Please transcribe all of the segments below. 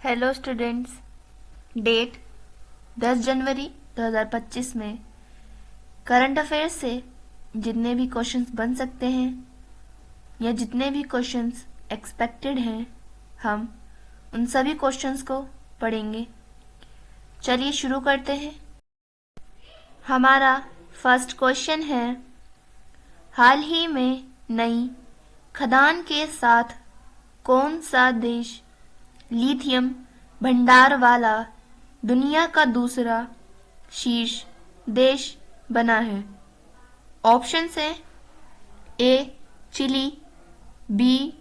Hello students. Date 10 जनवरी 2025 में current affairs से जितने भी क्वेश्चंस बन सकते हैं या जितने भी क्वेश्चंस एक्सपेक्टेड हैं, हम उन सभी क्वेश्चंस को पढ़ेंगे। चलिए शुरू करते हैं। हमारा फर्स्ट क्वेश्चन है, हाल ही में नई खदान के साथ कौन सा देश लिथियम भंडार वाला दुनिया का दूसरा शीर्ष देश बना है? ऑप्शंस हैं ए चिली, बी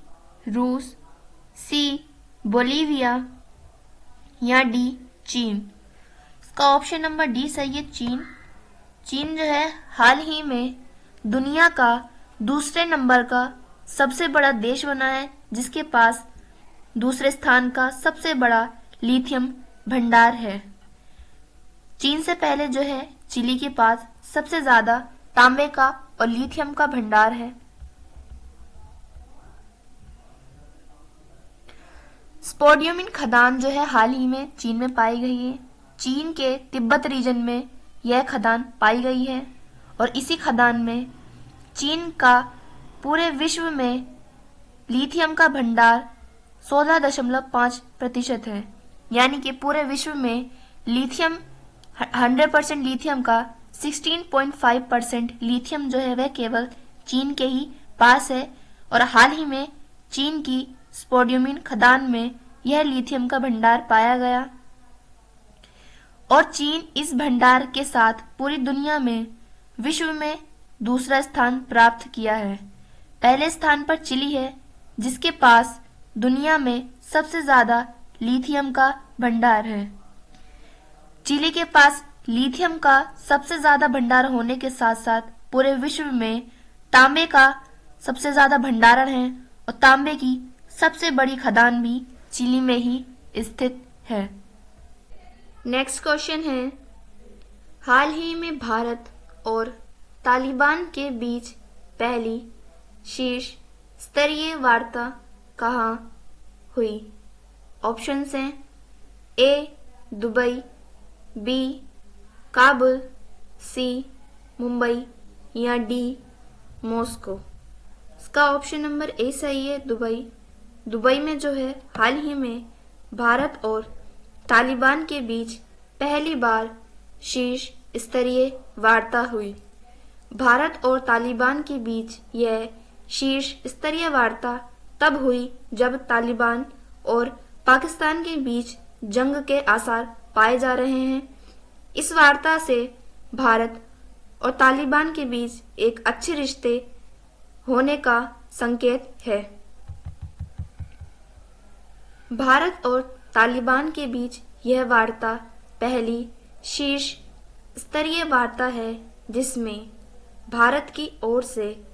रूस, सी बोलीविया या डी चीन। इसका ऑप्शन नंबर डी सही है, चीन। चीन जो है हाल ही में दुनिया का दूसरे नंबर का सबसे बड़ा देश बना है, जिसके पास दूसरे स्थान का सबसे बड़ा लिथियम भंडार है। चीन से पहले जो है चिली के पास सबसे ज्यादा तांबे का और लिथियम का भंडार है। स्पोडियमिन खदान जो है हाल ही में चीन में पाई गई है। चीन के तिब्बत रीजन में यह खदान पाई गई है और इसी खदान में चीन का पूरे विश्व में लिथियम का भंडार 16.5% है। यानी कि पूरे विश्व में लिथियम 100% लिथियम का 16.5% लिथियम जो है वह केवल चीन के ही पास है और हाल ही में चीन की स्पोडियमिन खदान में यह लिथियम का भंडार पाया गया और चीन इस भंडार के साथ पूरी दुनिया में विश्व में दूसरा स्थान प्राप्त किया है। पहले स्थान पर चिली है, जिसके पास दुनिया में सबसे ज्यादा लिथियम का भंडार है। चिली के पास लिथियम का सबसे ज्यादा भंडार होने के साथ साथ पूरे विश्व में तांबे का सबसे ज्यादा भंडारण है और तांबे की सबसे बड़ी खदान भी चिली में ही स्थित है। नेक्स्ट क्वेश्चन है, हाल ही में भारत और तालिबान के बीच पहली शीर्ष स्तरीय वार्ता कहाँ हुई? ऑप्शंस हैं ए दुबई, बी काबुल, सी मुंबई या डी मॉस्को। इसका ऑप्शन नंबर ए सही है, दुबई। दुबई में जो है हाल ही में भारत और तालिबान के बीच पहली बार शीर्ष स्तरीय वार्ता हुई। भारत और तालिबान के बीच यह शीर्ष स्तरीय वार्ता तब हुई जब तालिबान और पाकिस्तान के बीच जंग के आसार पाए जा रहे हैं। इस वार्ता से भारत और तालिबान के बीच एक अच्छे रिश्ते होने का संकेत है। भारत और तालिबान के बीच यह वार्ता पहली शीर्ष स्तरीय वार्ता है जिसमें भारत की ओर से,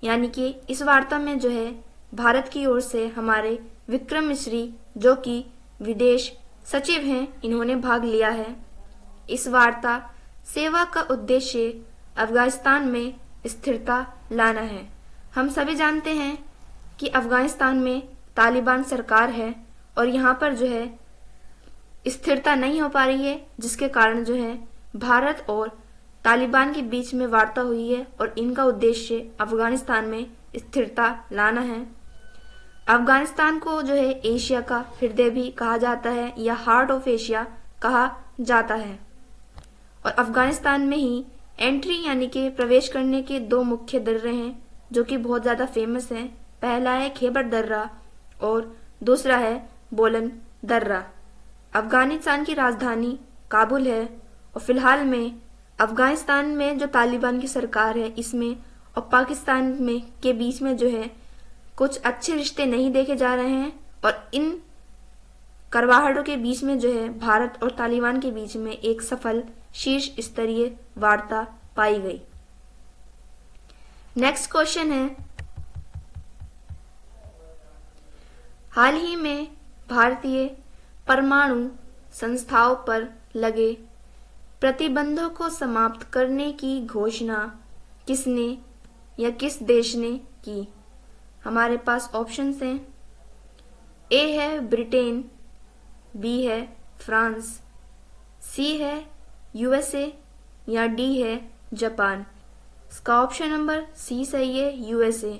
यानी कि इस वार्ता में जो है भारत की ओर से हमारे विक्रम मिश्री जो कि विदेश सचिव हैं, इन्होंने भाग लिया है। इस वार्ता सेवा का उद्देश्य अफगानिस्तान में स्थिरता लाना है। हम सभी जानते हैं कि अफगानिस्तान में तालिबान सरकार है और यहाँ पर जो है स्थिरता नहीं हो पा रही है, जिसके कारण जो है भारत और तालिबान के बीच में वार्ता हुई है और इनका उद्देश्य अफगानिस्तान में स्थिरता लाना है। अफगानिस्तान को जो है एशिया का हृदय भी कहा जाता है या हार्ट ऑफ एशिया कहा जाता है और अफगानिस्तान में ही एंट्री यानी कि प्रवेश करने के दो मुख्य दर्रे हैं जो कि बहुत ज्यादा फेमस हैं। पहला है खैबर दर्रा और दूसरा है बोलन दर्रा। अफगानिस्तान की राजधानी काबुल है और फिलहाल में अफगानिस्तान में जो तालिबान की सरकार है इसमें और पाकिस्तान में के बीच में जो है कुछ अच्छे रिश्ते नहीं देखे जा रहे हैं और इन करवाहटों के बीच में जो है भारत और तालिबान के बीच में एक सफल शीर्ष स्तरीय वार्ता पाई गई। नेक्स्ट क्वेश्चन है, हाल ही में भारतीय परमाणु संस्थाओं पर लगे प्रतिबंधों को समाप्त करने की घोषणा किसने या किस देश ने की? हमारे पास ऑप्शंस हैं, ए है ब्रिटेन, बी है फ्रांस, सी है यूएसए या डी है जापान। इसका ऑप्शन नंबर सी सही है, यूएसए।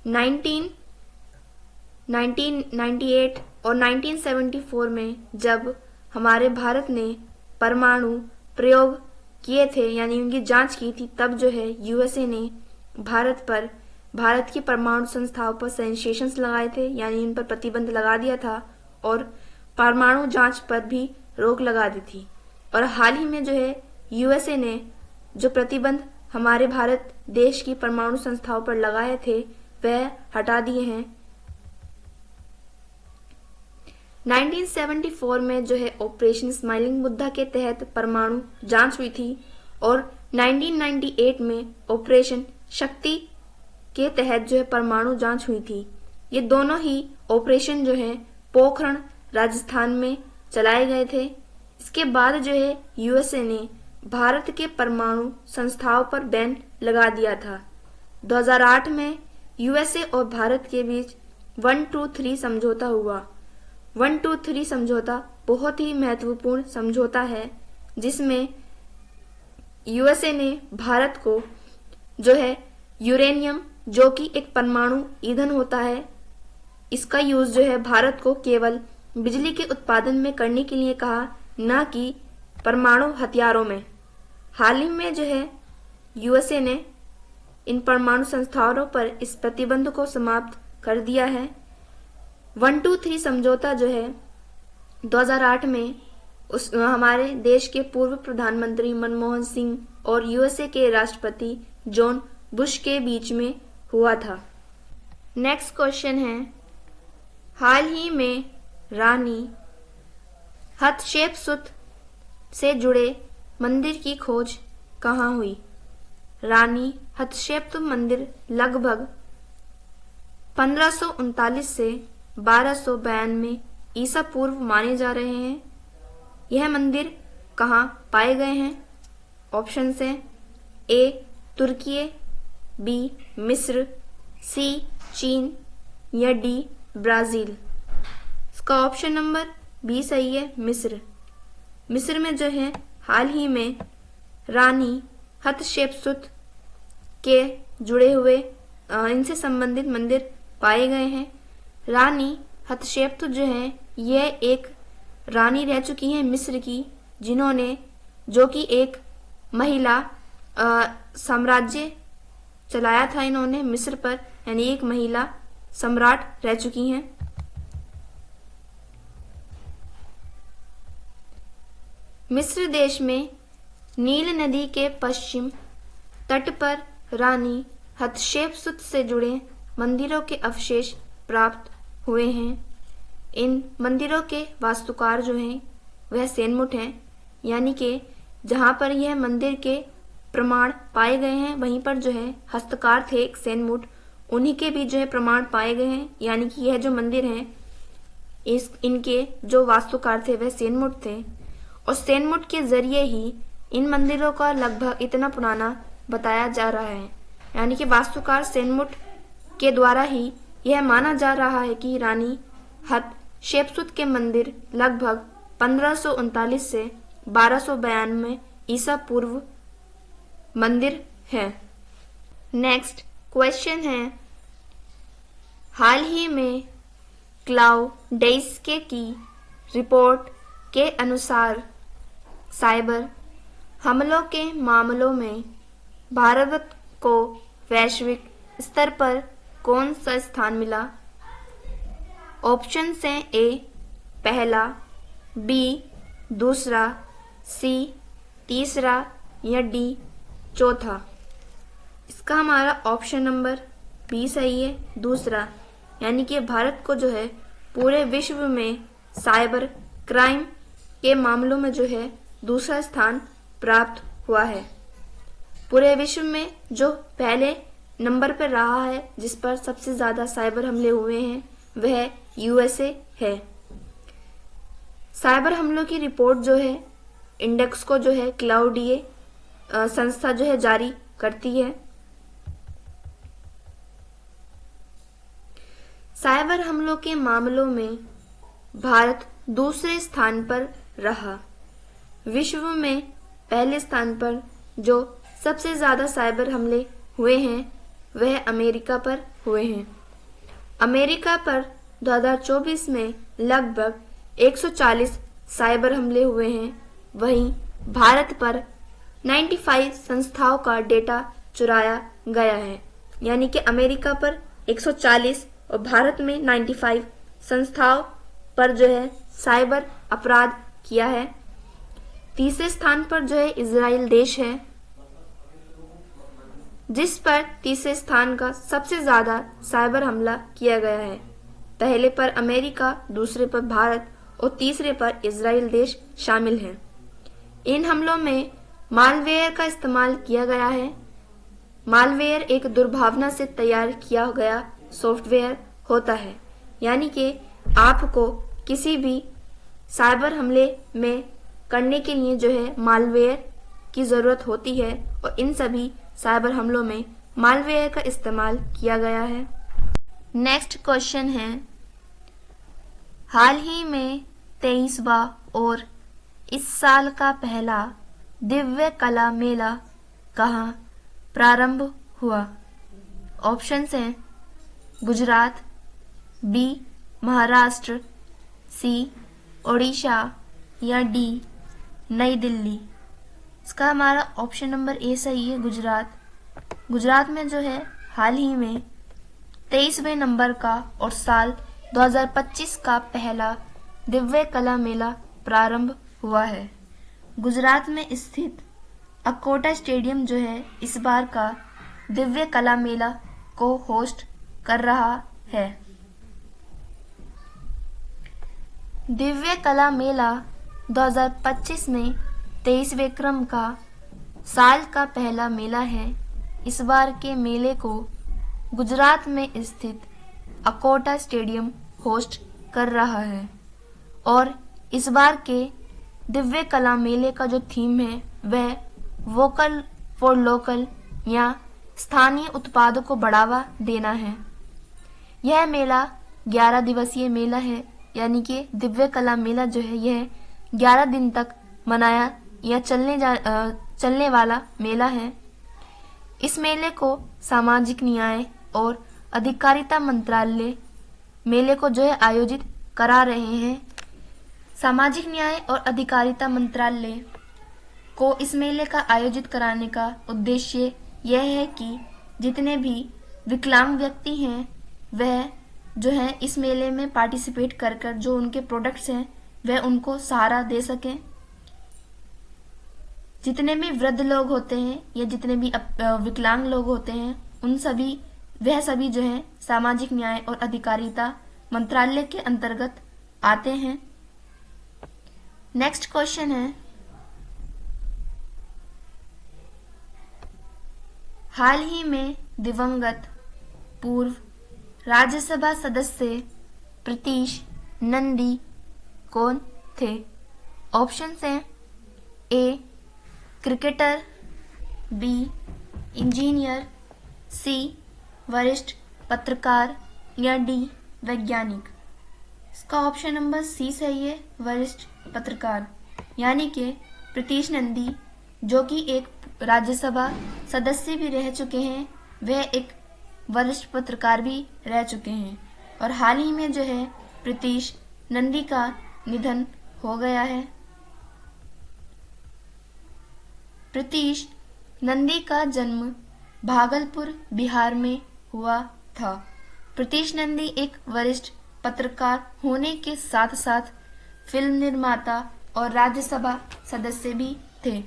1998 और 1974 में जब हमारे भारत ने परमाणु प्रयोग किए थे यानी उनकी जांच की थी, तब जो है यूएसए ने भारत की परमाणु संस्थाओं पर सैंक्शंस लगाए थे यानी उन पर प्रतिबंध लगा दिया था और परमाणु जांच पर भी रोक लगा दी थी। और हाल ही में जो है यूएसए ने जो प्रतिबंध हमारे भारत देश की परमाणु संस्थाओं पर लगाए थे वह हटा दिए हैं। 1974 में जो है ऑपरेशन स्माइलिंग मुद्दा के तहत परमाणु जांच हुई थी और 1998 में ऑपरेशन शक्ति के तहत जो है परमाणु जांच हुई थी। ये दोनों ही ऑपरेशन जो है पोखरण राजस्थान में चलाए गए थे। इसके बाद जो है यूएसए ने भारत के परमाणु संस्थाओं पर बैन लगा दिया था। 2008 में यूएसए और भारत के बीच 123 समझौता हुआ। 123 समझौता बहुत ही महत्वपूर्ण समझौता है जिसमें यूएसए ने भारत को जो है यूरेनियम, जो कि एक परमाणु ईंधन होता है, इसका यूज जो है भारत को केवल बिजली के उत्पादन में करने के लिए कहा, न कि परमाणु हथियारों में। हाल ही में जो है यूएसए ने इन परमाणु संस्थानों पर इस प्रतिबंध को समाप्त कर दिया है। 123 समझौता जो है 2008 में हमारे देश के पूर्व प्रधानमंत्री मनमोहन सिंह और यूएसए के राष्ट्रपति जॉन बुश के बीच में हुआ था। नेक्स्ट क्वेश्चन है, हाल ही में रानी हतशेपसुत से जुड़े मंदिर की खोज कहाँ हुई? रानी हतशेपसुत मंदिर लगभग 1539 से 1292 ईसा पूर्व माने जा रहे हैं। यह मंदिर कहाँ पाए गए हैं? ऑप्शन है ए तुर्की, बी मिस्र, सी चीन या डी ब्राजील। इसका ऑप्शन नंबर बी सही है, मिस्र। मिस्र में जो है हाल ही में रानी हतशेपसुत के जुड़े हुए इनसे संबंधित मंदिर पाए गए हैं। रानी हतशेपसुत जो है यह एक रानी रह चुकी हैं मिस्र की, जिन्होंने जो कि एक महिला साम्राज्य चलाया था इन्होंने मिस्र पर, यानी एक महिला सम्राट रह चुकी हैं। मिस्र देश में नील नदी के पश्चिम तट पर रानी हतशेपसुत से जुड़े मंदिरों के अवशेष प्राप्त हुए हैं। इन मंदिरों के वास्तुकार जो हैं वह सेनमुट हैं, यानी कि जहाँ पर यह मंदिर के प्रमाण पाए गए हैं वहीं पर जो है हस्तकार थे एक सेनमुट, उन्हीं के भी जो है प्रमाण पाए गए हैं, यानी कि यह जो मंदिर हैं इनके जो वास्तुकार थे वह सेनमुट थे और सेनमुट के जरिए ही इन मंदिरों का लगभग इतना पुराना बताया जा रहा है, यानी कि वास्तुकार सेनमुट के द्वारा ही यह माना जा रहा है कि रानी हतशेपसुत के मंदिर लगभग 1539 से 1292 ईसा पूर्व मंदिर है। नेक्स्ट क्वेश्चन है, हाल ही में क्लाउडेस्के की रिपोर्ट के अनुसार साइबर हमलों के मामलों में भारत को वैश्विक स्तर पर कौन सा स्थान मिला? ऑप्शन हैं ए पहला, बी दूसरा, सी तीसरा या डी चौथा। इसका हमारा ऑप्शन नंबर बी सही है, दूसरा, यानी कि भारत को जो है पूरे विश्व में साइबर क्राइम के मामलों में जो है दूसरा स्थान प्राप्त हुआ है। पूरे विश्व में जो पहले नंबर पर रहा है जिस पर सबसे ज्यादा साइबर हमले हुए हैं वह यूएसए है। साइबर हमलों की रिपोर्ट जो है इंडेक्स को जो है क्लाउडिए संस्था जो है जारी करती है। साइबर हमलों के मामलों में भारत दूसरे स्थान पर रहा। विश्व में पहले स्थान पर जो सबसे ज़्यादा साइबर हमले हुए हैं वह अमेरिका पर हुए हैं। अमेरिका पर 2024 में लगभग 140 साइबर हमले हुए हैं। वहीं भारत पर 95 संस्थाओं का डेटा चुराया गया है, यानी कि अमेरिका पर 140 और भारत में 95 संस्थाओं पर जो है साइबर अपराध किया है। तीसरे स्थान पर जो है इजराइल देश है, जिस पर तीसरे स्थान का सबसे ज्यादा साइबर हमला किया गया है। पहले पर अमेरिका, दूसरे पर भारत और तीसरे पर इजराइल देश शामिल हैं। इन हमलों में मालवेयर का इस्तेमाल किया गया है। मालवेयर एक दुर्भावना से तैयार किया गया सॉफ्टवेयर होता है, यानी कि आपको किसी भी साइबर हमले में करने के लिए जो है मालवेयर की ज़रूरत होती है और इन सभी साइबर हमलों में मालवेयर का इस्तेमाल किया गया है। नेक्स्ट क्वेश्चन है, हाल ही में 23वां और इस साल का पहला दिव्य कला मेला कहाँ प्रारंभ हुआ? ऑप्शंस हैं गुजरात, बी महाराष्ट्र, सी ओडिशा या डी नई दिल्ली। इसका हमारा ऑप्शन नंबर ए सही है, गुजरात। गुजरात में जो है हाल ही में 23वें नंबर का और साल 2025 का पहला दिव्य कला मेला प्रारंभ हुआ है। गुजरात में स्थित अकोटा स्टेडियम जो है इस बार का दिव्य कला मेला को होस्ट कर रहा है। दिव्य कला मेला 2025 में 23वें क्रम का साल का पहला मेला है। इस बार के मेले को गुजरात में स्थित अकोटा स्टेडियम होस्ट कर रहा है और इस बार के दिव्य कला मेले का जो थीम है वह वोकल फॉर लोकल या स्थानीय उत्पादों को बढ़ावा देना है। यह मेला 11 दिवसीय मेला है, यानी कि दिव्य कला मेला जो है यह 11 दिन तक मनाया या चलने वाला मेला है। इस मेले को सामाजिक न्याय और अधिकारिता मंत्रालय मेले को जो है आयोजित करा रहे हैं। सामाजिक न्याय और अधिकारिता मंत्रालय को इस मेले का आयोजित कराने का उद्देश्य यह है कि जितने भी विकलांग व्यक्ति हैं वह जो है इस मेले में पार्टिसिपेट कर कर जो उनके प्रोडक्ट्स हैं वह उनको सहारा दे सकें। जितने भी वृद्ध लोग होते हैं या जितने भी विकलांग लोग होते हैं वह सभी जो है सामाजिक न्याय और अधिकारिता मंत्रालय के अंतर्गत आते हैं। नेक्स्ट क्वेश्चन है, हाल ही में दिवंगत पूर्व राज्यसभा सदस्य प्रीतीश नंदी कौन थे? ऑप्शंस हैं ए क्रिकेटर, बी इंजीनियर, सी वरिष्ठ पत्रकार या डी वैज्ञानिक। इसका ऑप्शन नंबर सी सही है, वरिष्ठ पत्रकार। यानी कि प्रीतीश नंदी जो कि एक राज्यसभा सदस्य भी रह चुके हैं, वह एक वरिष्ठ पत्रकार भी रह चुके हैं और हाल ही में जो है प्रीतीश नंदी का निधन हो गया है। प्रीतीश नंदी का जन्म भागलपुर, बिहार में हुआ था। प्रीतीश नंदी एक वरिष्ठ पत्रकार होने के साथ साथ फिल्म निर्माता और राज्यसभा सदस्य भी थे।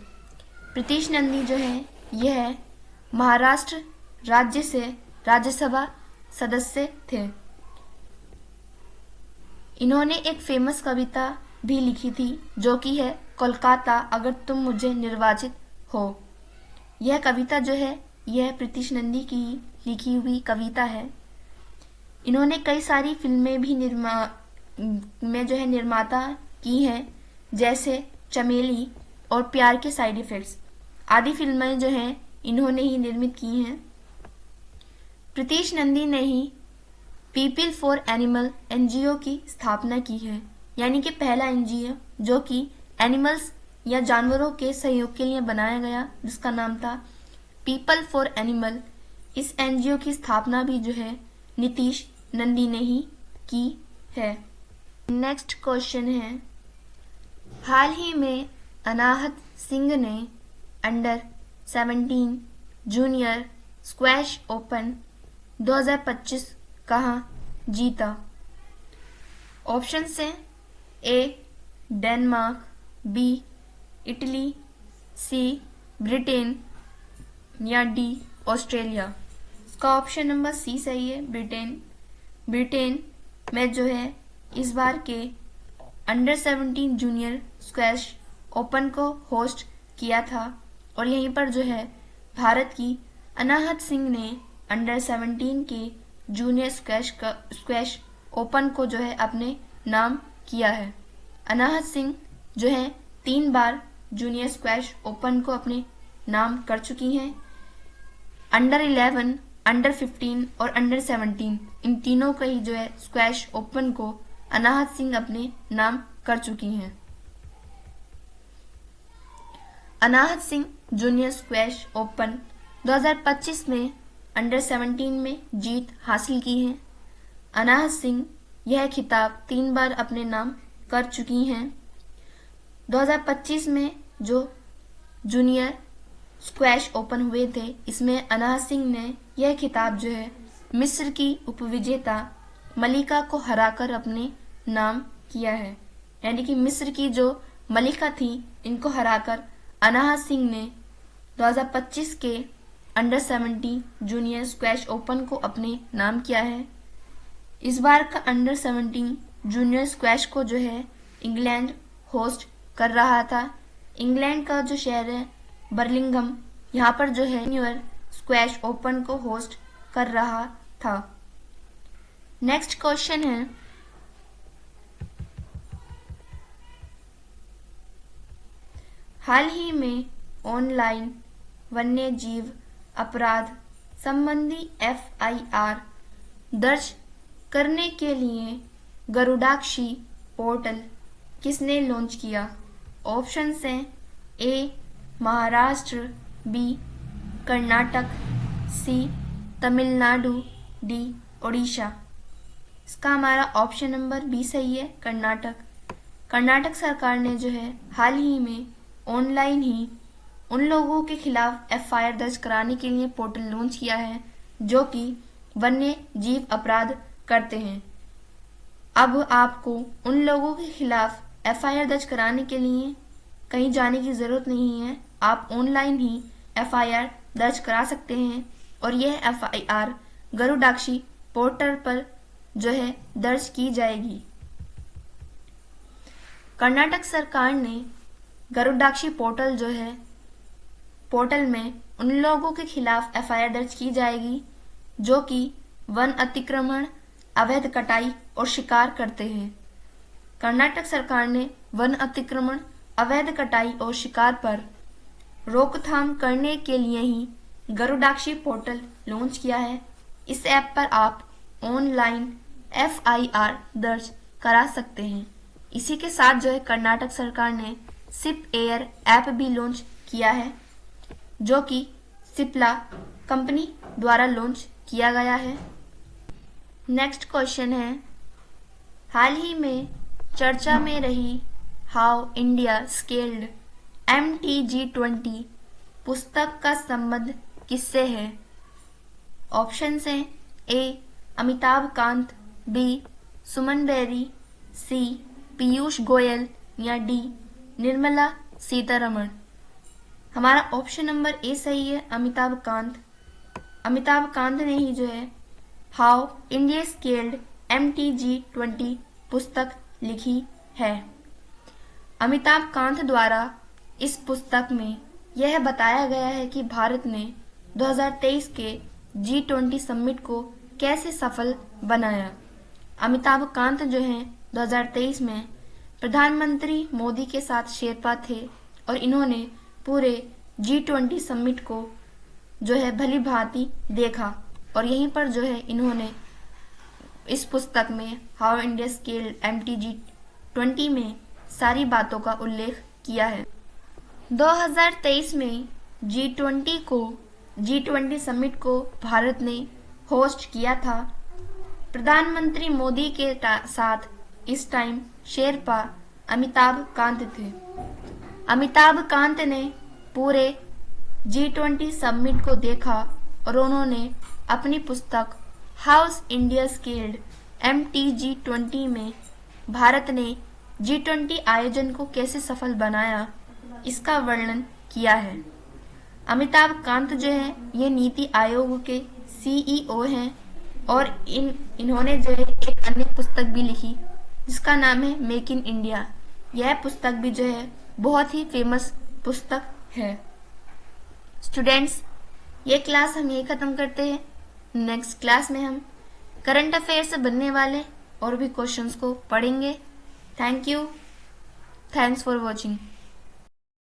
प्रीतीश नंदी जो है यह महाराष्ट्र राज्य से राज्यसभा सदस्य थे। इन्होंने एक फेमस कविता भी लिखी थी जो कि है कोलकाता अगर तुम मुझे निर्वाचित हो। यह कविता जो है यह प्रीतीश नंदी की लिखी हुई कविता है। इन्होंने कई सारी फिल्में भी निर्माता की हैं, जैसे चमेली और प्यार के साइड इफेक्ट्स आदि फिल्में जो हैं इन्होंने ही निर्मित की हैं। प्रीतीश नंदी ने ही पीपल फॉर एनिमल एनजीओ की स्थापना की है यानी कि पहला एनजीओ जो कि एनिमल्स या जानवरों के सहयोग के लिए बनाया गया, जिसका नाम था पीपल फॉर एनिमल। इस एनजीओ की स्थापना भी जो है नीतीश नंदी ने ही की है। नेक्स्ट क्वेश्चन है, हाल ही में अनाहत सिंह ने अंडर 17 जूनियर स्क्वैश ओपन 2025 कहाँ जीता? ऑप्शन है ए डेनमार्क, बी इटली, सी ब्रिटेन या डी ऑस्ट्रेलिया। इसका ऑप्शन नंबर सी सही है, ब्रिटेन। ब्रिटेन में जो है इस बार के अंडर 17 जूनियर स्क्वैश ओपन को होस्ट किया था और यहीं पर जो है भारत की अनाहत सिंह ने अंडर 17 के जूनियर स्क्वैश ओपन को जो है अपने नाम किया है। अनाहत सिंह जो है 3 बार जूनियर स्क्वैश ओपन को अपने नाम कर चुकी हैं। अंडर 11, अंडर 15 और अंडर 17 इन तीनों का ही जो है स्क्वैश ओपन को अनाहत सिंह अपने नाम कर चुकी हैं। अनाहत सिंह जूनियर स्क्वैश ओपन 2025 में अंडर 17 में जीत हासिल की है। अनाहत सिंह यह खिताब 3 बार अपने नाम कर चुकी हैं। 2025 में जो जूनियर स्क्वैश ओपन हुए थे, इसमें अनाहत सिंह ने यह खिताब जो है मिस्र की उपविजेता मलिका को हराकर अपने नाम किया है। यानी कि मिस्र की जो मलिका थी, इनको हराकर अनाहत सिंह ने 2025 के अंडर 17 जूनियर स्क्वैश ओपन को अपने नाम किया है। इस बार का अंडर 17 जूनियर स्क्वैश को जो है इंग्लैंड होस्ट कर रहा था। इंग्लैंड का जो शहर है बर्मिंघम, यहाँ पर जो है जूनियर स्क्वैश ओपन को होस्ट कर रहा था। नेक्स्ट क्वेश्चन है, हाल ही में ऑनलाइन वन्य जीव अपराध संबंधी एफआईआर दर्ज करने के लिए गरुडाक्षी पोर्टल किसने लॉन्च किया? ऑप्शन हैं ए महाराष्ट्र, बी कर्नाटक, सी तमिलनाडु, डी ओडिशा। इसका हमारा ऑप्शन नंबर बी सही है, कर्नाटक। कर्नाटक सरकार ने जो है हाल ही में ऑनलाइन ही उन लोगों के खिलाफ एफआईआर दर्ज कराने के लिए पोर्टल लॉन्च किया है जो कि वन्य जीव अपराध करते हैं। अब आपको उन लोगों के खिलाफ एफआईआर दर्ज कराने के लिए कहीं जाने की जरूरत नहीं है, आप ऑनलाइन ही एफआईआर दर्ज करा सकते हैं और यह एफआईआर गरुडाक्षी पोर्टल पर जो है दर्ज की जाएगी। कर्नाटक सरकार ने गरुडाक्षी पोर्टल जो है पोर्टल में उन लोगों के खिलाफ एफआईआर दर्ज की जाएगी जो कि वन अतिक्रमण, अवैध कटाई और शिकार करते हैं। कर्नाटक सरकार ने वन अतिक्रमण, अवैध कटाई और शिकार पर रोकथाम करने के लिए ही गरुडाक्षी पोर्टल लॉन्च किया है। इस ऐप पर आप ऑनलाइन एफआईआर दर्ज करा सकते हैं। इसी के साथ जो है कर्नाटक सरकार ने सिप एयर ऐप भी लॉन्च किया है जो कि सिप्ला कंपनी द्वारा लॉन्च किया गया है। नेक्स्ट क्वेश्चन है, हाल ही में चर्चा में रही हाउ इंडिया स्केल्ड MTG20 पुस्तक का संबंध किससे है? ऑप्शन हैं ए अमिताभ कांत, बी सुमन बेरी, सी पीयूष गोयल या डी निर्मला सीतारमण। हमारा ऑप्शन नंबर ए सही है, अमिताभ कांत। अमिताभ कांत ने ही जो है हाउ इंडिया स्केल्ड MTG20 पुस्तक लिखी है। अमिताभ कांत द्वारा इस पुस्तक में यह बताया गया है कि भारत ने 2023 के G20 समिट को कैसे सफल बनाया। अमिताभ कांत जो हैं 2023 में प्रधानमंत्री मोदी के साथ शेरपा थे और इन्होंने पूरे G20 समिट को जो है भली भांति देखा और यहीं पर जो है इन्होंने इस पुस्तक में हाउ इंडिया स्केल्ड 20 में सारी बातों का उल्लेख किया है। 2023 में G20 समिट को भारत ने होस्ट किया था। प्रधानमंत्री मोदी के साथ इस टाइम शेरपा अमिताभ कांत थे। अमिताभ कांत ने पूरे G20 समिट को देखा और उन्होंने अपनी पुस्तक हाउस इंडिया स्केल्ड MTG20 में भारत ने G20 आयोजन को कैसे सफल बनाया इसका वर्णन किया है। अमिताभ कांत जो है ये नीति आयोग के CEO हैं और इन्होंने जो है एक अन्य पुस्तक भी लिखी जिसका नाम है मेक इन इंडिया। यह पुस्तक भी जो है बहुत ही फेमस पुस्तक है। स्टूडेंट्स, ये क्लास हम यही ख़त्म करते हैं। नेक्स्ट क्लास में हम करंट अफेयर से बनने वाले और भी क्वेश्चंस को पढ़ेंगे। Thank you. Thanks for watching.